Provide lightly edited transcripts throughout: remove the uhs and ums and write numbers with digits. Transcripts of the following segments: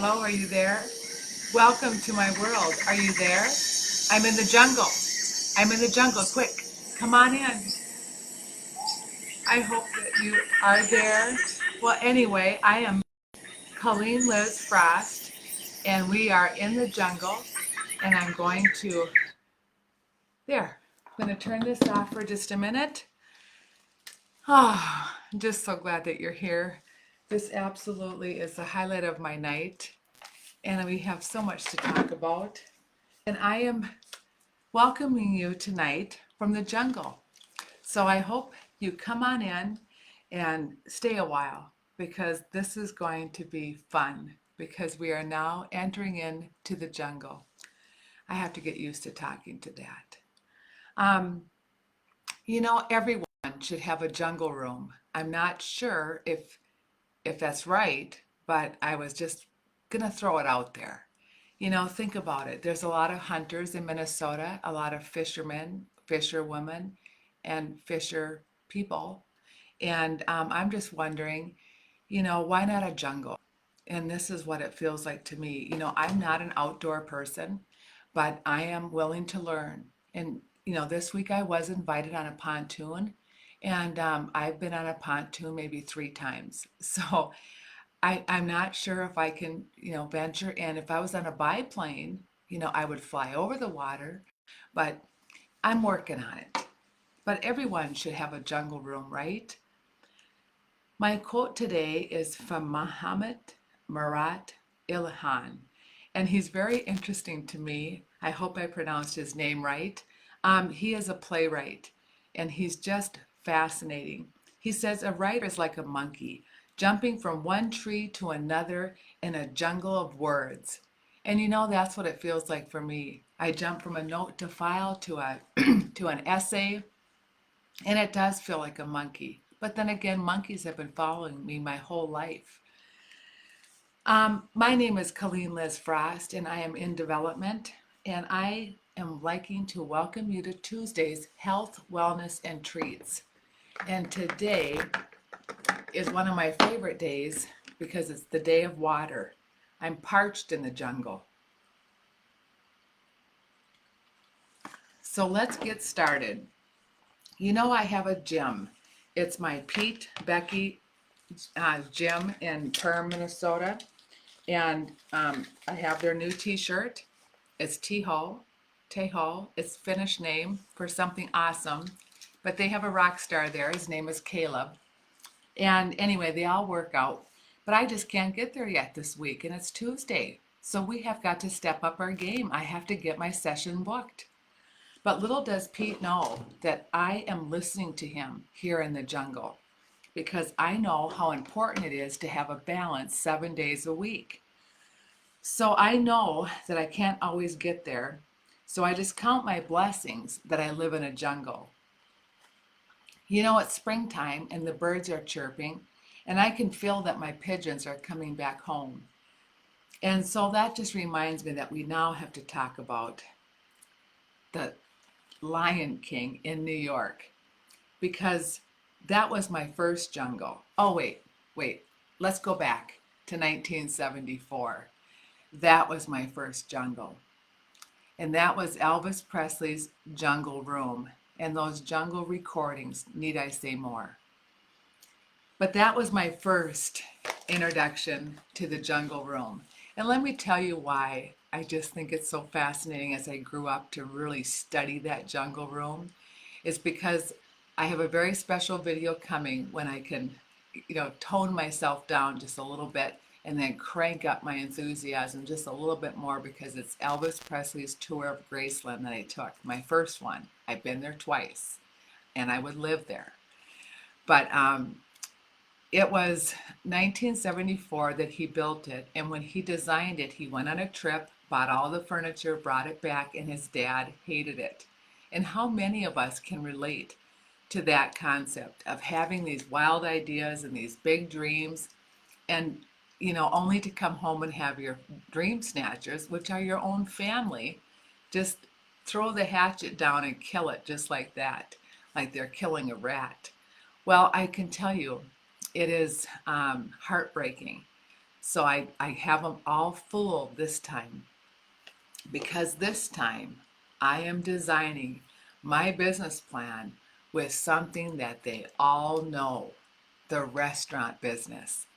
Hello, are you there? Welcome to my world. Are you there? I'm in the jungle. I'm in the jungle. Quick, come on in. I hope that you are there. Well, anyway, I am Colleen Liz Frost, and we are in the jungle. And I'm going to, there, I'm going to turn this off for just a minute. Oh, I'm just so glad that you're here. This absolutely is the highlight of my night, and we have so much to talk about. And I am welcoming you tonight from the jungle. So I hope you come on in and stay a while because this is going to be fun because we are now entering into the jungle. I have to get used to talking to that. Um, everyone should have a jungle room. I'm not sure if that's right, but I was just gonna throw it out there. Think about it. There's a lot of hunters in Minnesota, a lot of fishermen, fisherwomen, and fisher people. And I'm just wondering, why not a jungle? And this is what it feels like to me. I'm not an outdoor person, but I am willing to learn. And, this week I was invited on a pontoon, and I've been on a pontoon maybe 3 times. So I'm not sure if I can, venture in. If I was on a biplane, I would fly over the water, but I'm working on it. But everyone should have a jungle room, right? My quote today is from Muhammad Murat Ilhan, and he's very interesting to me. I hope I pronounced his name right. He is a playwright, and he's just fascinating. He says a writer is like a monkey, jumping from one tree to another in a jungle of words. And that's what it feels like for me. I jump from a note to file to a to an essay, and it does feel like a monkey. But then again, monkeys have been following me my whole life. My name is Colleen Liz Frost, and I am in development. And I am liking to welcome you to Tuesday's Health, Wellness, and Treats. And today is one of my favorite days because it's the day of water. I'm parched in the jungle. So let's get started. I have a gym. It's my Pete Becky gym in Perm, Minnesota. And I have their new t-shirt. It's T-Hall. It's Finnish name for something awesome. But they have a rock star there. His name is Caleb. And anyway, they all work out. But I just can't get there yet this week. And it's Tuesday. So we have got to step up our game. I have to get my session booked. But little does Pete know that I am listening to him here in the jungle because I know how important it is to have a balance 7 days a week. So I know that I can't always get there. So I just count my blessings that I live in a jungle. It's springtime and the birds are chirping, and I can feel that my pigeons are coming back home. And so that just reminds me that we now have to talk about the Lion King in New York because that was my first jungle. Oh, wait, let's go back to 1974. That was my first jungle. And that was Elvis Presley's Jungle Room. And those jungle recordings, need I say more? But that was my first introduction to the jungle room. And let me tell you why I just think it's so fascinating as I grew up to really study that jungle room. Is because I have a very special video coming when I can, tone myself down just a little bit and then crank up my enthusiasm just a little bit more because it's Elvis Presley's tour of Graceland that I took, my first one. I've been there twice, and I would live there. But it was 1974 that he built it, and when he designed it, he went on a trip, bought all the furniture, brought it back, and his dad hated it. And how many of us can relate to that concept of having these wild ideas and these big dreams and only to come home and have your dream snatchers, which are your own family, just throw the hatchet down and kill it just like that, like they're killing a rat. Well, I can tell you, it is heartbreaking. So I have them all full this time, because this time I am designing my business plan with something that they all know, the restaurant business.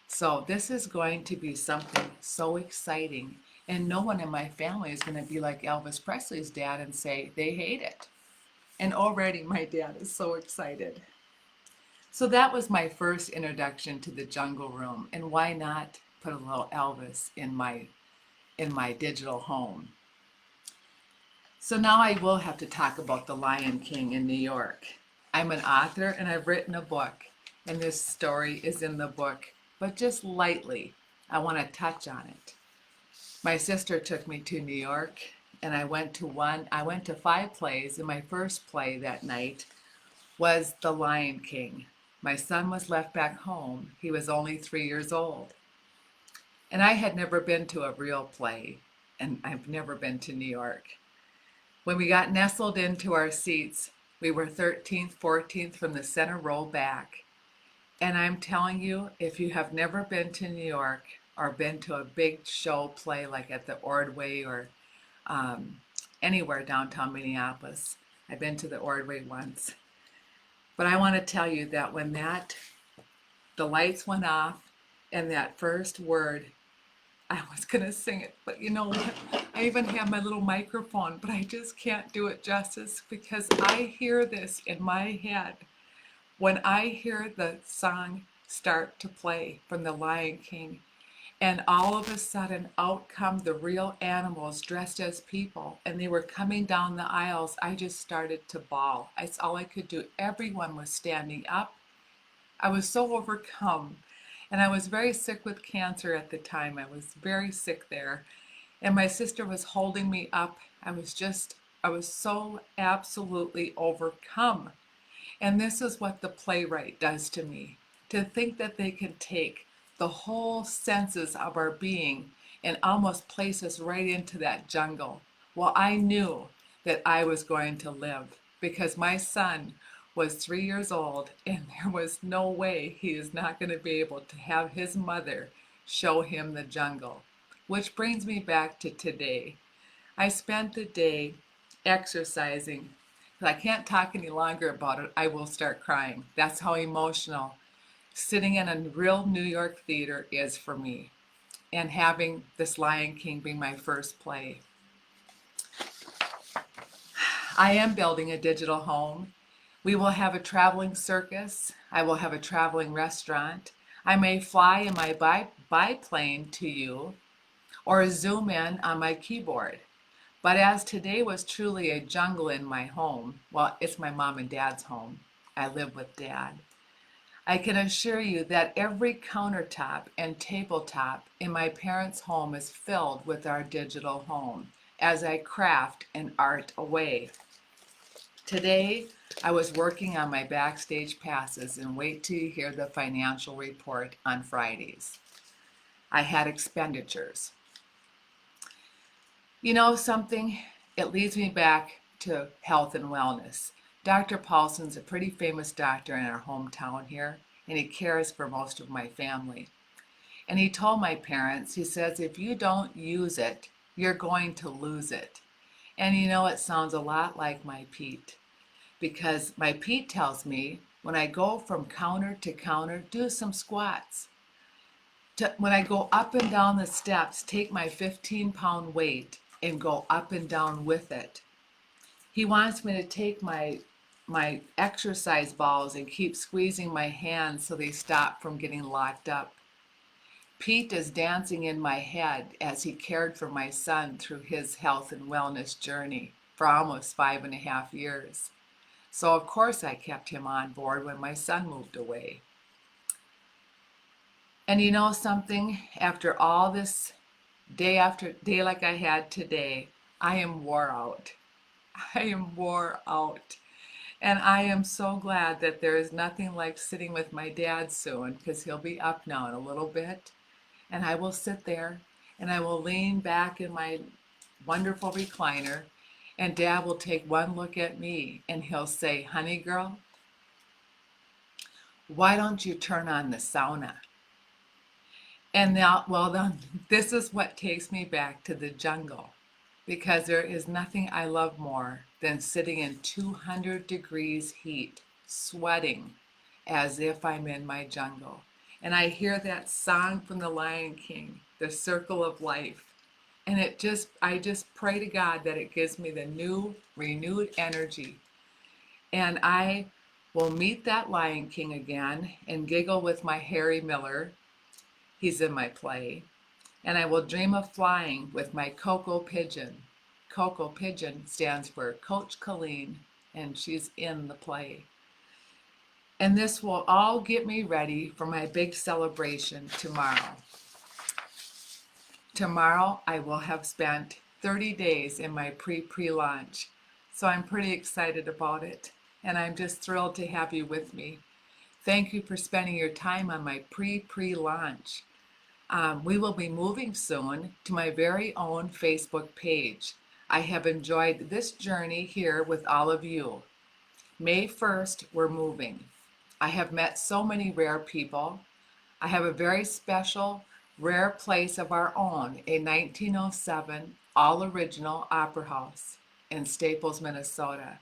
So this is going to be something so exciting, and no one in my family is going to be like Elvis Presley's dad and say they hate it. And already my dad is so excited. So that was my first introduction to the Jungle Room, and why not put a little Elvis in my digital home. So now I will have to talk about the Lion King in New York. I'm an author and I've written a book, and this story is in the book, but just lightly. I want to touch on it. My sister took me to New York, and I went to 5 plays, and my first play that night was The Lion King. My son was left back home. He was only 3 years old. And I had never been to a real play, and I've never been to New York. When we got nestled into our seats, we were 13th, 14th from the center row back. And I'm telling you, if you have never been to New York or been to a big show play like at the Ordway or anywhere downtown Minneapolis, I've been to the Ordway once. But I want to tell you that when the lights went off and that first word, I was going to sing it, but you know what? I even have my little microphone, but I just can't do it justice, because I hear this in my head when I hear the song start to play from The Lion King. And all of a sudden, out come the real animals dressed as people, and they were coming down the aisles. I just started to bawl. It's all I could do. Everyone was standing up. I was so overcome. And I was very sick with cancer at the time. I was very sick there. And my sister was holding me up. I was so absolutely overcome. And this is what the playwright does to me. To think that they can take the whole senses of our being and almost place us right into that jungle. Well, I knew that I was going to live, because my son was 3 years old, and there was no way he is not going to be able to have his mother show him the jungle. Which brings me back to today. I spent the day exercising. If I can't talk any longer about it, I will start crying. That's how emotional sitting in a real New York theater is for me, and having this Lion King being my first play. I am building a digital home. We will have a traveling circus. I will have a traveling restaurant. I may fly in my biplane to you, or zoom in on my keyboard. But as today was truly a jungle in my home, well, it's my mom and dad's home. I live with dad. I can assure you that every countertop and tabletop in my parents' home is filled with our digital home as I craft and art away. Today, I was working on my backstage passes, and wait till you hear the financial report on Fridays. I had expenditures. You know something? It leads me back to health and wellness. Dr. Paulson's a pretty famous doctor in our hometown here, and he cares for most of my family. And he told my parents, he says, if you don't use it, you're going to lose it. And you know, it sounds a lot like my Pete, because my Pete tells me when I go from counter to counter, do some squats. When I go up and down the steps, take my 15-pound weight and go up and down with it. He wants me to take my exercise balls and keep squeezing my hands so they stop from getting locked up. Pete is dancing in my head as he cared for my son through his health and wellness journey for almost 5.5 years. So of course I kept him on board when my son moved away. And you know something? After all this, day after day like I had today, I am wore out. I am wore out. And I am so glad that there is nothing like sitting with my dad soon, because he'll be up now in a little bit. And I will sit there and I will lean back in my wonderful recliner, and Dad will take one look at me and he'll say, honey girl, why don't you turn on the sauna? And now, well, then, this is what takes me back to the jungle because there is nothing I love more than sitting in 200 degrees heat, sweating as if I'm in my jungle. And I hear that song from the Lion King, The Circle of Life. And I just pray to God that it gives me the new, renewed energy. And I will meet that Lion King again and giggle with my Harry Miller. He's in my play. And I will dream of flying with my Coco Pigeon. Coco Pigeon stands for Coach Colleen, and she's in the play. And this will all get me ready for my big celebration tomorrow. Tomorrow I will have spent 30 days in my pre-launch. So I'm pretty excited about it. And I'm just thrilled to have you with me. Thank you for spending your time on my pre-launch. We will be moving soon to my very own Facebook page. I have enjoyed this journey here with all of you. May 1st, we're moving. I have met so many rare people. I have a very special, rare place of our own, a 1907 all original opera house in Staples, Minnesota.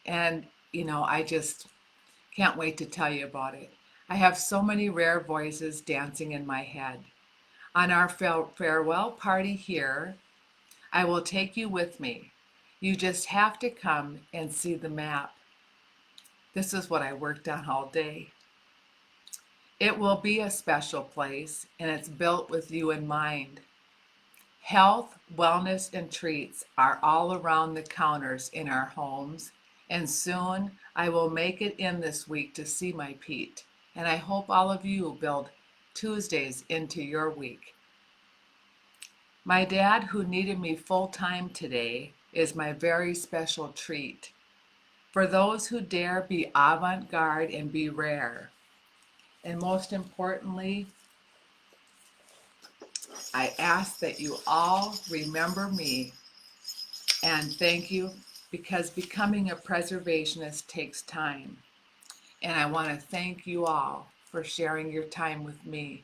And, I just can't wait to tell you about it. I have so many rare voices dancing in my head. On our farewell party here, I will take you with me. You just have to come and see the map. This is what I worked on all day. It will be a special place, and it's built with you in mind. Health, wellness, and treats are all around the counters in our homes, and soon I will make it in this week to see my Pete. And I hope all of you build Tuesdays into your week. My dad, who needed me full-time today, is my very special treat. For those who dare be avant-garde and be rare. And most importantly, I ask that you all remember me and thank you because becoming a preservationist takes time. And I want to thank you all for sharing your time with me.